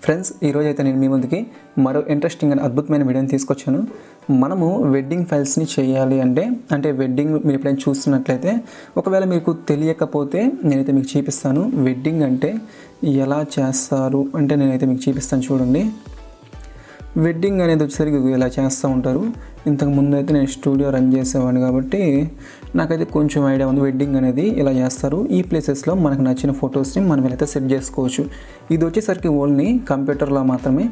Friends ఈరోజు అయితే నేను మీ ముందుకి మరో ఇంట్రెస్టింగ్ అండ్ అద్భుతమైన వీడియోని తీసుకొచ్చాను. మనము వెడ్డింగ్ ఫైల్స్ని చేయాలి అంటే వెడ్డింగ్ మీరు ఎప్పుడైనా చూస్తున్నట్లయితే ఒకవేళ మీకు తెలియకపోతే నేనైతే మీకు చూపిస్తాను. వెడ్డింగ్ అంటే ఎలా చేస్తారు అంటే నేనైతే మీకు చూపిస్తాను. చూడండి, వెడ్డింగ్ అనేది వచ్చేసరికి ఇలా చేస్తూ ఉంటారు. ఇంతకు ముందు అయితే నేను స్టూడియో రన్ చేసేవాడిని కాబట్టి నాకైతే కొంచెం ఐడియా ఉంది. వెడ్డింగ్ అనేది ఇలా చేస్తారు. ఈ ప్లేసెస్లో మనకు నచ్చిన ఫొటోస్ని మనం ఇలా సెట్ చేసుకోవచ్చు. ఇది వచ్చేసరికి ఓన్లీ కంప్యూటర్లో మాత్రమే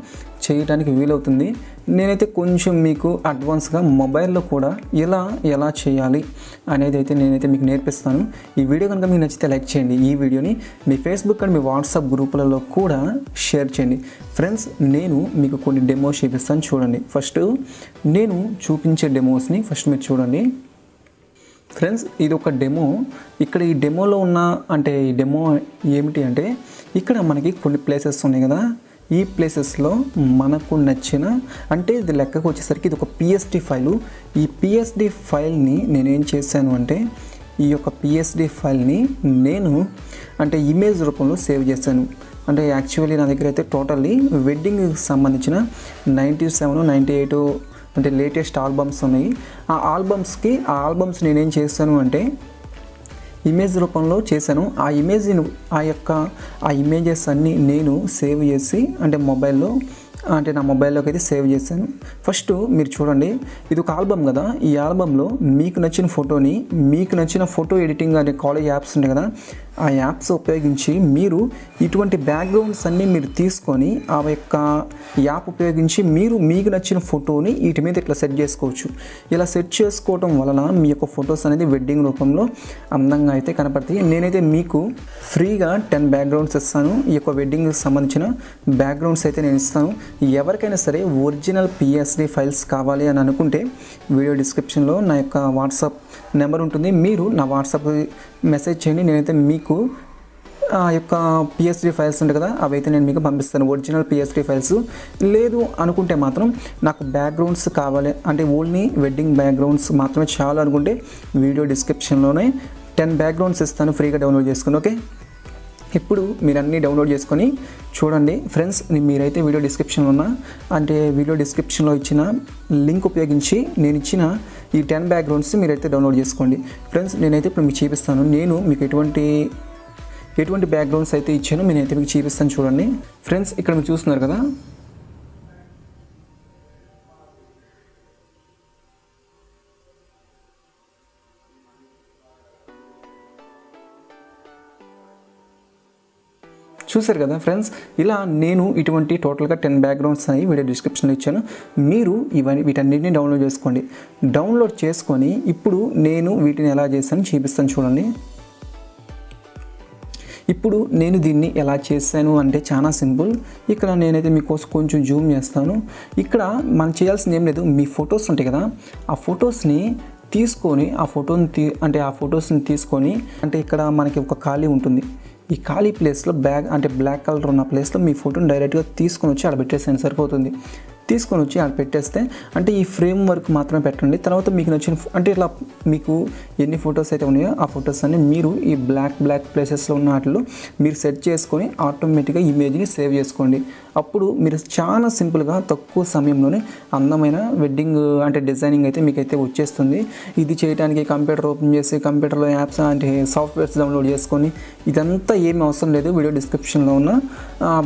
చేయడానికి వీలవుతుంది. నేనైతే కొంచెం మీకు అడ్వాన్స్గా మొబైల్లో కూడా ఎలా చేయాలి అనేది అయితే నేనైతే మీకు నేర్పిస్తాను. ఈ వీడియో కనుక మీకు నచ్చితే లైక్ చేయండి. ఈ వీడియోని మీ ఫేస్బుక్ అండ్ మీ వాట్సాప్ గ్రూపులలో కూడా షేర్ చేయండి. ఫ్రెండ్స్, నేను మీకు కొన్ని డెమోస్ చూపిస్తాను. చూడండి, ఫస్ట్ నేను చూపించే డెమోస్ని ఫస్ట్ మీరు చూడండి. ఫ్రెండ్స్, ఇది ఒక డెమో. ఇక్కడ ఈ డెమోలో ఉన్న ఈ డెమో ఏమిటి అంటే ఇక్కడ మనకి కొన్ని ప్లేసెస్ ఉన్నాయి కదా. ఈ ప్లేసెస్లో మనకు నచ్చిన ఇది లెక్కకు వచ్చేసరికి ఇది ఒక పిఎస్డి ఫైలు. ఈ పిఎస్డి ఫైల్ని నేనేం చేశాను అంటే ఈ యొక్క పిఎస్డి ఫైల్ని నేను ఇమేజ్ రూపంలో సేవ్ చేశాను. యాక్చువల్లీ నా దగ్గర అయితే టోటల్లీ వెడ్డింగ్కి సంబంధించిన 97, 98 లేటెస్ట్ ఆల్బమ్స్ ఉన్నాయి. ఆ ఆల్బమ్స్ నేనేం చేశాను అంటే ఇమేజ్ రూపంలో చేశాను. ఆ ఇమేజెస్ అన్నీ నేను సేవ్ చేసి మొబైల్లో నా మొబైల్లోకి అయితే సేవ్ చేశాను. ఫస్ట్ మీరు చూడండి, ఇది ఒక ఆల్బమ్ కదా. ఈ ఆల్బంలో మీకు నచ్చిన ఫోటోని మీకు నచ్చిన ఫోటో ఎడిటింగ్ అనే కాలేజ్ యాప్స్ ఉంటాయి కదా, ఆ యాప్స్ ఉపయోగించి మీరు ఇటువంటి బ్యాక్గ్రౌండ్స్ అన్నీ మీరు తీసుకొని ఆ యొక్క యాప్ ఉపయోగించి మీకు నచ్చిన ఫోటోని వీటి మీద ఇట్లా సెట్ చేసుకోవచ్చు. ఇలా సెట్ చేసుకోవడం వలన మీ యొక్క ఫొటోస్ అనేది వెడ్డింగ్ రూపంలో అందంగా అయితే కనపడతాయి. నేనైతే మీకు ఫ్రీగా 10 బ్యాక్గ్రౌండ్స్ ఇస్తాను. ఈ యొక్క వెడ్డింగ్కి సంబంధించిన బ్యాక్గ్రౌండ్స్ అయితే నేను ఇస్తాను. ఎవరికైనా సరే ఒరిజినల్ పిఎస్డి ఫైల్స్ కావాలి అని అనుకుంటే వీడియో డిస్క్రిప్షన్లో నా యొక్క వాట్సాప్ నెంబర్ ఉంటుంది. మీరు నా వాట్సాప్ మెసేజ్ చేయండి. నేనైతే మీకు ఆ యొక్క పిఎస్డి ఫైల్స్ ఉంటాయి కదా, అవి అయితే నేను మీకు పంపిస్తాను. ఒరిజినల్ పిఎస్డి ఫైల్స్ లేదు అనుకుంటే మాత్రం నాకు బ్యాక్గ్రౌండ్స్ కావాలి ఓన్లీ వెడ్డింగ్ బ్యాక్గ్రౌండ్స్ మాత్రమే చాలు అనుకుంటే వీడియో డిస్క్రిప్షన్లోనే 10 బ్యాక్గ్రౌండ్స్ ఇస్తాను, ఫ్రీగా డౌన్లోడ్ చేసుకుని. ఓకే, ఇప్పుడు మీరు అన్నీ డౌన్లోడ్ చేసుకొని చూడండి. ఫ్రెండ్స్, మీరైతే వీడియో డిస్క్రిప్షన్లో ఇచ్చిన లింక్ ఉపయోగించి నేను ఇచ్చిన ఈ 10 బ్యాక్గ్రౌండ్స్ మీరైతే డౌన్లోడ్ చేసుకోండి. ఫ్రెండ్స్, నేనైతే ఇప్పుడు మీకు చూపిస్తాను. నేను మీకు ఎటువంటి బ్యాక్గ్రౌండ్స్ అయితే ఇచ్చానో నేనైతే మీకు చూపిస్తాను. చూడండి ఫ్రెండ్స్, ఇక్కడ మీరు చూస్తున్నారు కదా, చూసారు కదా ఫ్రెండ్స్. ఇలా నేను ఇటువంటి టోటల్గా 10 బ్యాక్గ్రౌండ్స్ అయ్యి వీడియో డిస్క్రిప్షన్లో ఇచ్చాను. మీరు వీటన్నిటిని డౌన్లోడ్ చేసుకోండి. డౌన్లోడ్ చేసుకొని ఇప్పుడు నేను వీటిని ఎలా చేశాను చూపిస్తాను. చూడండి, ఇప్పుడు నేను దీన్ని ఎలా చేశాను చాలా సింపుల్. ఇక్కడ నేనైతే మీకోసం కొంచెం జూమ్ చేస్తాను. ఇక్కడ మనం చేయాల్సింది ఏం లేదు. మీ ఫొటోస్ ఉంటాయి కదా, ఆ ఫొటోస్ని తీసుకొని ఆ ఫొటోస్ని తీసుకొని ఇక్కడ మనకి ఒక ఖాళీ ఉంటుంది. ఈ ఖాళీ ప్లేస్లో బ్లాక్ కలర్ ఉన్న ప్లేస్లో మీ ఫోటోని డైరెక్ట్గా తీసుకొని వచ్చి ఆడ పెట్టేసేయండి, సరిపోతుంది. తీసుకొని వచ్చి ఆడ పెట్టేస్తే ఈ ఫ్రేమ్ వర్క్ మాత్రమే పెట్టండి. తర్వాత మీకు నచ్చిన ఇలా మీకు ఎన్ని ఫొటోస్ అయితే ఉన్నాయో ఆ ఫొటోస్ అన్ని మీరు ఈ బ్లాక్ ప్లేసెస్లో ఉన్న వాటిలో మీరు సెట్ చేసుకొని ఆటోమేటిక్గా ఇమేజ్ని సేవ్ చేసుకోండి. అప్పుడు మీరు చాలా సింపుల్గా తక్కువ సమయంలోనే అందమైన వెడ్డింగ్ డిజైనింగ్ అయితే మీకైతే వచ్చేస్తుంది. ఇది చేయడానికి కంప్యూటర్ ఓపెన్ చేసి కంప్యూటర్లో యాప్స్ సాఫ్ట్వేర్స్ డౌన్లోడ్ చేసుకొని ఇదంతా ఏమి అవసరం లేదు. వీడియో డిస్క్రిప్షన్లో ఉన్న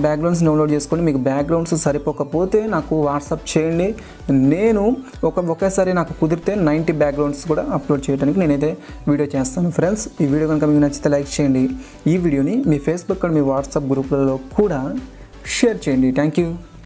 బ్యాక్గ్రౌండ్స్ డౌన్లోడ్ చేసుకొని మీకు బ్యాక్గ్రౌండ్స్ సరిపోకపోతే నాకు వాట్సాప్ చేయండి. నేను ఒకేసారి నాకు కుదిరితే 90 బ్యాక్గ్రౌండ్స్ కూడా అప్లోడ్ చేయడానికి నేనైతే వీడియో చేస్తాను. ఫ్రెండ్స్, ఈ వీడియో కనుక మీకు నచ్చితే లైక్ చేయండి. ఈ వీడియోని మీ ఫేస్బుక్ అండ్ మీ వాట్సాప్ గ్రూపులలో కూడా షేర్ చేయండి. Thank you.